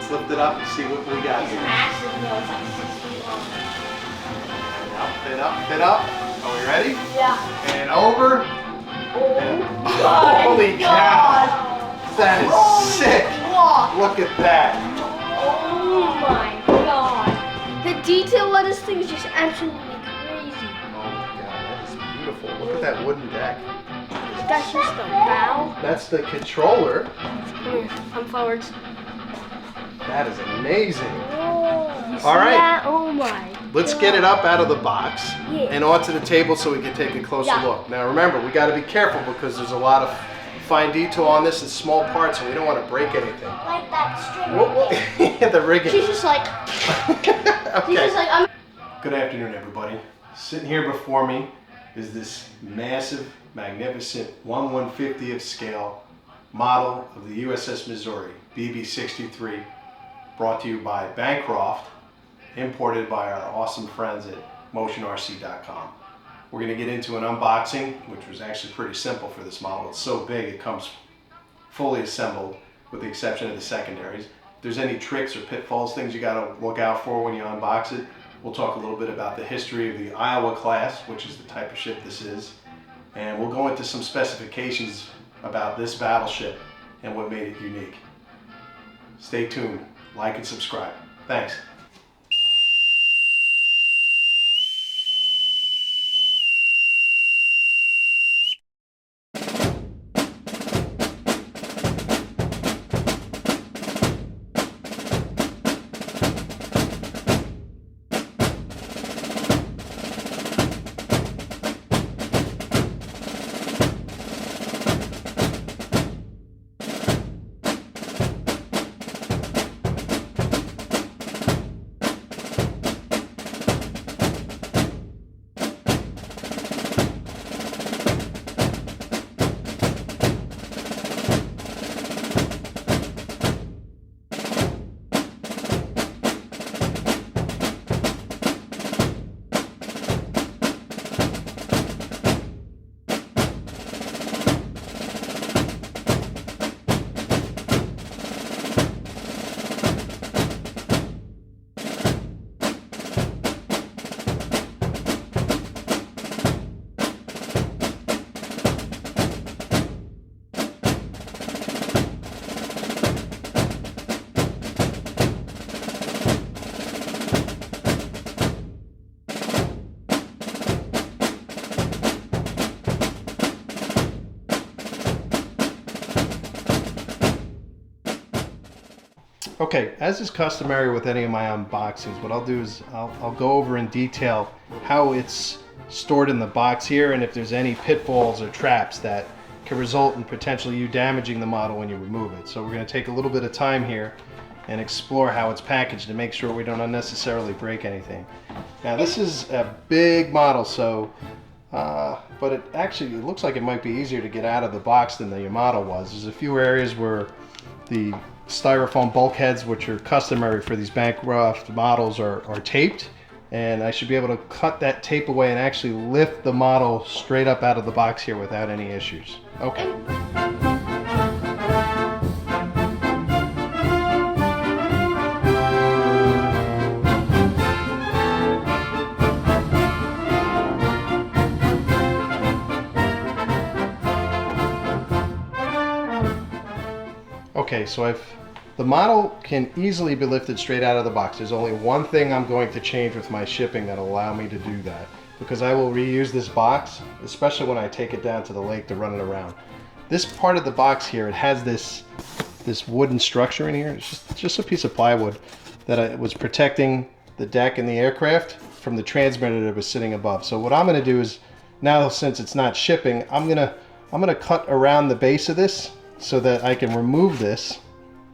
let's lift it up and see what we got It's here. massive, though. It's like 6 feet long. Fit up, fit up. Are we ready? Yeah. And over. Oh, Holy cow! That is sick. Look at that. Oh my god. The detail on this thing is just absolutely crazy. Oh my god, that is beautiful. Look at that wooden deck. That's just the bow. That's the controller. Come here, come forwards. That is amazing. Oh, you see All right. that? Oh my. Let's get it up out of the box Yeah. and onto the table so we can take a closer look. Now remember, we got to be careful because there's a lot of fine detail on this and small parts, and we don't want to break anything. Like that string. The rigging. She's just like, Okay. she's just like, I'm. Good afternoon, everybody. Sitting here before me is this massive, magnificent 1/150th scale model of the USS Missouri, BB-63, brought to you by Bancroft, imported by our awesome friends at motionrc.com. We're going to get into an unboxing, which was actually pretty simple for this model. It's so big it comes fully assembled with the exception of the secondaries. If there's any tricks or pitfalls, things you got to look out for when you unbox it, we'll talk a little bit about the history of the Iowa class, which is the type of ship this is, and we'll go into some specifications about this battleship and what made it unique. Stay tuned, like and subscribe. Thanks. Okay, as is customary with any of my unboxings, what I'll do is I'll go over in detail how it's stored in the box here and if there's any pitfalls or traps that can result in potentially you damaging the model when you remove it. So we're going to take a little bit of time here and explore how it's packaged to make sure we don't unnecessarily break anything. Now this is a big model, so but it looks like it might be easier to get out of the box than the model was. There's a few areas where the styrofoam bulkheads, which are customary for these Bancroft models, are taped, and I should be able to cut that tape away and actually lift the model straight up out of the box here without any issues. Okay. Okay, so the model can easily be lifted straight out of the box. There's only one thing I'm going to change with my shipping that'll allow me to do that, because I will reuse this box, especially when I take it down to the lake to run it around. This part of the box here, it has this wooden structure in here. It's just a piece of plywood that was protecting the deck and the aircraft from the transmitter that was sitting above. So what I'm going to do is, now since it's not shipping, I'm gonna cut around the base of this so that I can remove this,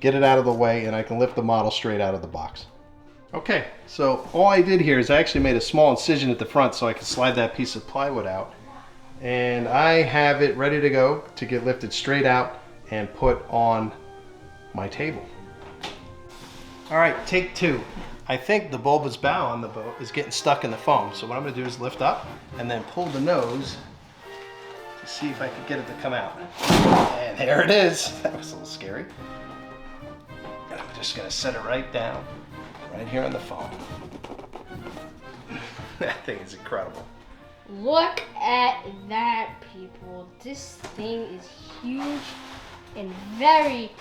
get it out of the way, and I can lift the model straight out of the box. Okay, so all I did here is I actually made a small incision at the front so I could slide that piece of plywood out. And I have it ready to go to get lifted straight out and put on my table. All right, take two. I think the bulbous bow on the boat is getting stuck in the foam. So what I'm gonna do is lift up and then pull the nose to see if I can get it to come out. And there it is. That was a little scary. And I'm just gonna set it right down, right here on the foam. That thing is incredible. Look at that, people. This thing is huge and very,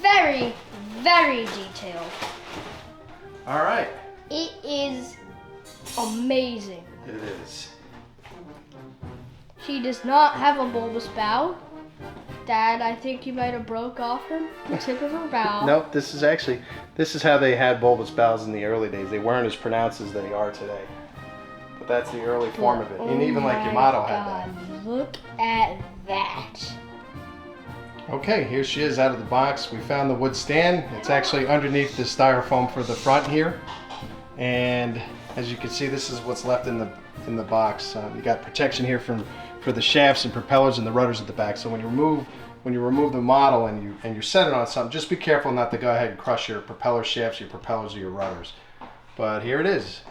very, very detailed. All right. It is amazing. It is. She does not have a bulbous bow. Dad, I think you might have broke off the tip of her bow. Nope, this is how they had bulbous bows in the early days. They weren't as pronounced as they are today. But that's the early form of it. And even like Yamato had that. Look at that. Okay, here she is out of the box. We found the wood stand. It's actually underneath the styrofoam for the front here. And as you can see, this is what's left in the box. You got protection here for the shafts and propellers and the rudders at the back. So when you remove the model and you set it on something, just be careful not to go ahead and crush your propeller shafts, your propellers, or your rudders. But here it is.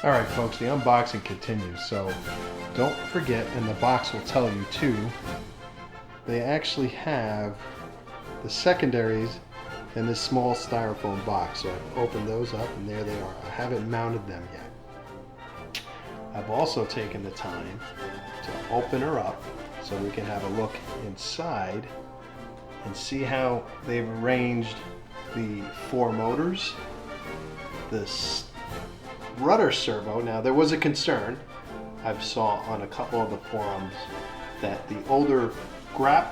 All right, folks, the unboxing continues. So don't forget, and the box will tell you too, they actually have the secondaries in this small styrofoam box. So I've opened those up and there they are. I haven't mounted them yet. I've also taken the time to open her up so we can have a look inside and see how they've arranged the 4 motors, the rudder servo. Now there was a concern I saw on a couple of the forums that the older Graupner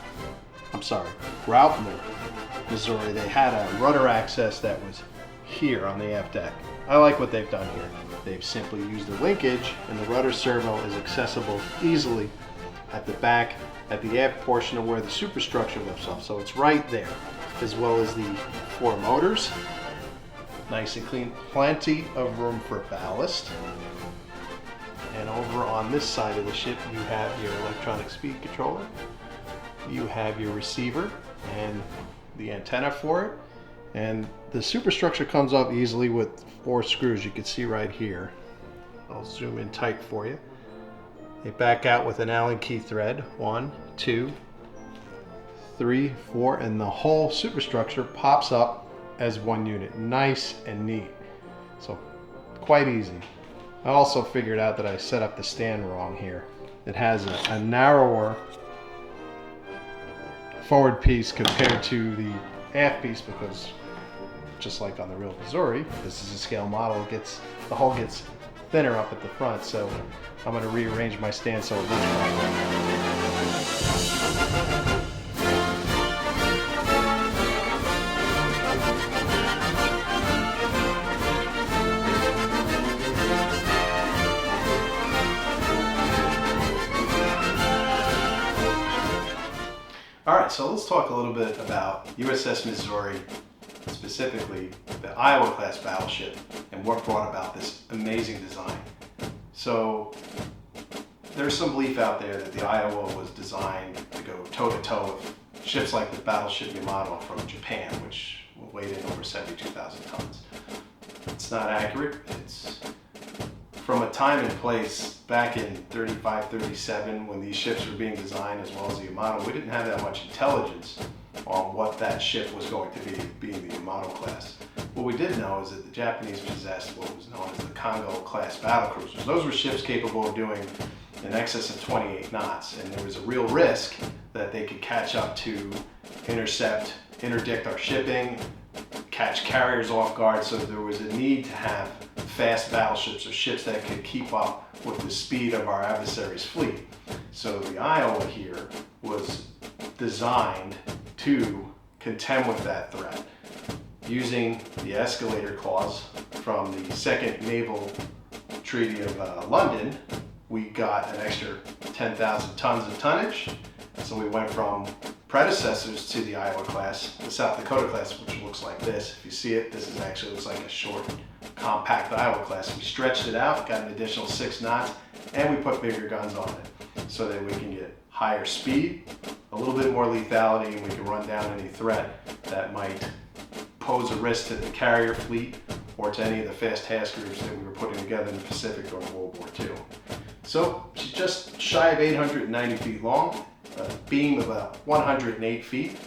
Missouri, they had a rudder access that was here on the aft deck. I like what they've done here. They've simply used the linkage, and the rudder servo is accessible easily at the back, at the aft portion of where the superstructure lifts off. So it's right there, as well as the 4 motors. Nice and clean, plenty of room for ballast. And over on this side of the ship, you have your electronic speed controller. You have your receiver and the antenna for it. And the superstructure comes off easily with 4 screws. You can see right here. I'll zoom in tight for you. They back out with an Allen key thread. 1, 2, 3, 4, and the whole superstructure pops up as one unit. Nice and neat. So quite easy. I also figured out that I set up the stand wrong here. It has a narrower forward piece compared to the aft piece because, just like on the real Missouri, this is a scale model, the hull gets thinner up at the front, so I'm going to rearrange my stand so it looks right. All right, so let's talk a little bit about USS Missouri, specifically the Iowa-class battleship, and what brought about this amazing design. So there's some belief out there that the Iowa was designed to go toe-to-toe with ships like the Battleship Yamato from Japan, which weighed in over 72,000 tons. It's not accurate. It's from a time and place back in 35, 37, when these ships were being designed, as well as the Yamato, we didn't have that much intelligence on what that ship was going to be, being the Yamato class. What we did know is that the Japanese possessed what was known as the Kongo class battlecruisers. Those were ships capable of doing in excess of 28 knots, and there was a real risk that they could catch up to, intercept, interdict our shipping, catch carriers off guard, so there was a need to have fast battleships or ships that could keep up with the speed of our adversary's fleet. So the Iowa here was designed to contend with that threat. Using the escalator clause from the Second Naval Treaty of London, we got an extra 10,000 tons of tonnage. So we went from predecessors to the Iowa class, the South Dakota class, which looks like this. If you see it, this looks like a short, compact Iowa class. We stretched it out, got an additional 6 knots, and we put bigger guns on it so that we can get higher speed, a little bit more lethality, and we can run down any threat that might pose a risk to the carrier fleet or to any of the fast task groups that we were putting together in the Pacific during World War II. So she's just shy of 890 feet long, a beam of about 108 feet,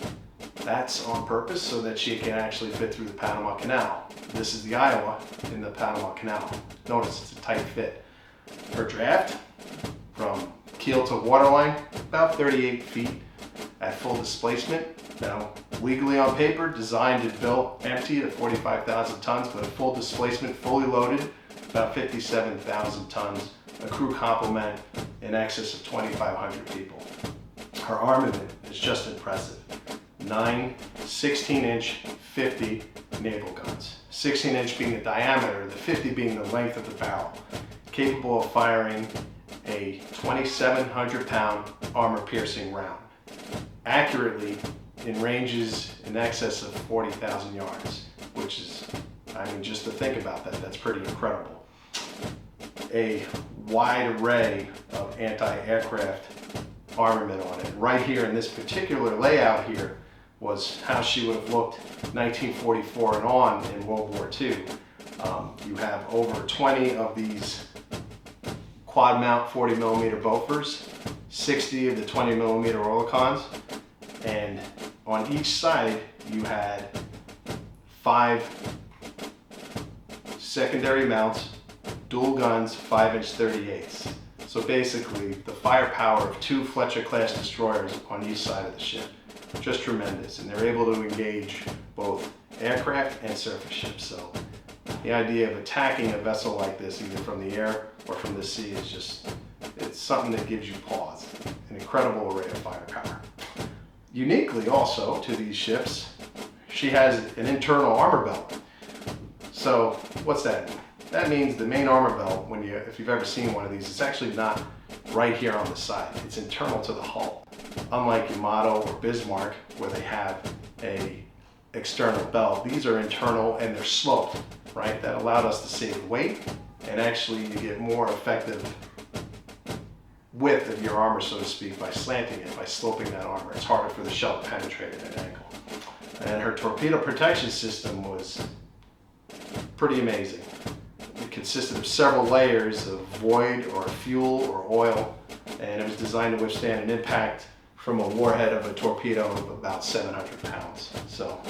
That's on purpose so that she can actually fit through the Panama Canal. This is the Iowa in the Panama Canal. Notice it's a tight fit. Her draft from keel to waterline, about 38 feet at full displacement. Now, legally on paper, designed and built empty at 45,000 tons, but at full displacement, fully loaded, about 57,000 tons. A crew complement in excess of 2,500 people. Her armament is just impressive. 9 16-inch 50 naval guns. 16-inch being the diameter, the 50 being the length of the barrel. Capable of firing a 2,700-pound armor-piercing round. Accurately in ranges in excess of 40,000 yards, which is, I mean, just to think about that, that's pretty incredible. A wide array of anti-aircraft armament on it. Right here in this particular layout here was how she would have looked 1944 and on in World War II. You have over 20 of these quad mount 40 millimeter Bofors, 60 of the 20 millimeter Oerlikons, and on each side you had 5 secondary mounts, dual guns, 5-inch 38s. So basically the firepower of 2 Fletcher class destroyers on each side of the ship. Just tremendous, and they're able to engage both aircraft and surface ships. So the idea of attacking a vessel like this, either from the air or from the sea, is just, it's something that gives you pause. An incredible array of firepower. Uniquely also to these ships, she has an internal armor belt. So what's that mean? That means the main armor belt, if you've ever seen one of these, it's actually not right here on the side. It's internal to the hull. Unlike Yamato or Bismarck, where they have a external belt, these are internal and they're sloped, right? That allowed us to save weight, and actually you get more effective width of your armor, so to speak, by slanting it, by sloping that armor. It's harder for the shell to penetrate at an angle. And her torpedo protection system was pretty amazing. It consisted of several layers of void or fuel or oil, and it was designed to withstand an impact from a warhead of a torpedo of about 700 pounds. So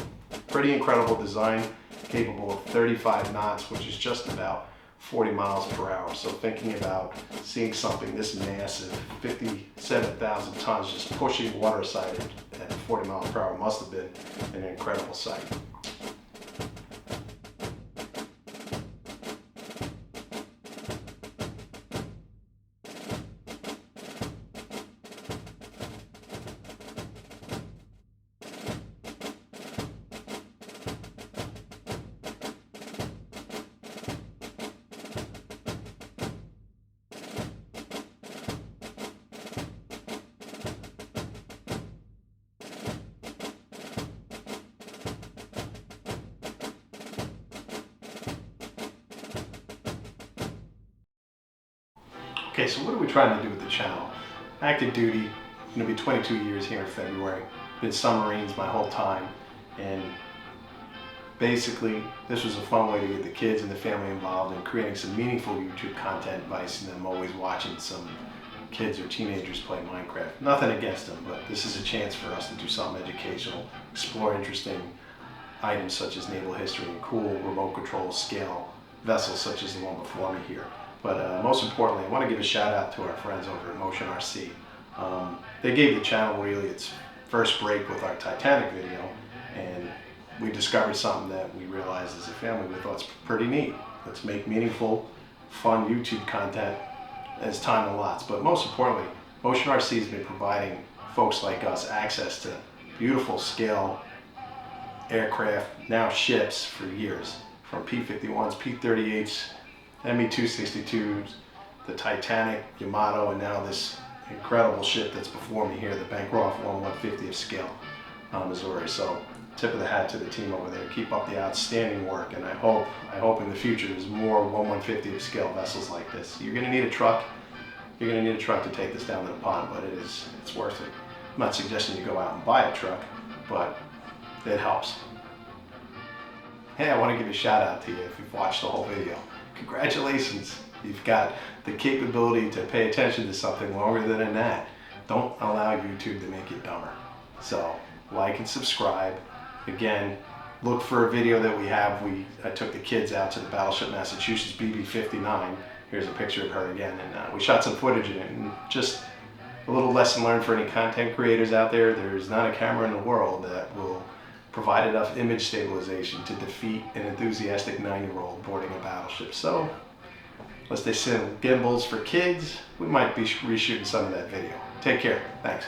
pretty incredible design, capable of 35 knots, which is just about 40 miles per hour. So thinking about seeing something this massive, 57,000 tons, just pushing water side at 40 miles per hour must have been an incredible sight. Okay, so what are we trying to do with the channel? Active duty, I'm going to be 22 years here in February. Been submarines my whole time, and basically this was a fun way to get the kids and the family involved in creating some meaningful YouTube content by them always watching some kids or teenagers play Minecraft. Nothing against them, but this is a chance for us to do something educational, explore interesting items such as naval history and cool remote control scale vessels such as the one before me here. But most importantly, I want to give a shout out to our friends over at Motion RC. They gave the channel really its first break with our Titanic video, and we discovered something that we realized as a family we thought was pretty neat. Let's make meaningful, fun YouTube content as time allots. But most importantly, Motion RC has been providing folks like us access to beautiful scale aircraft, now ships, for years. From P-51s, P-38s, ME-262s, the Titanic, Yamato, and now this incredible ship that's before me here, the Bancroft 1/150th scale, Missouri. So tip of the hat to the team over there. Keep up the outstanding work, and I hope in the future there's more 1/150th scale vessels like this. You're going to need a truck. You're going to need a truck to take this down to the pond, but it's worth it. I'm not suggesting you go out and buy a truck, but it helps. Hey, I want to give a shout out to you if you've watched the whole video. Congratulations, you've got the capability to pay attention to something longer than a gnat. Don't allow YouTube to make you dumber. So like and subscribe. Again, look for a video that we have. I took the kids out to the Battleship Massachusetts BB-59. Here's a picture of her again, and we shot some footage in it. And just a little lesson learned for any content creators out there: there's not a camera in the world that will provide enough image stabilization to defeat an enthusiastic 9-year-old boarding a battleship. So, unless they send gimbals for kids, we might be reshooting some of that video. Take care. Thanks.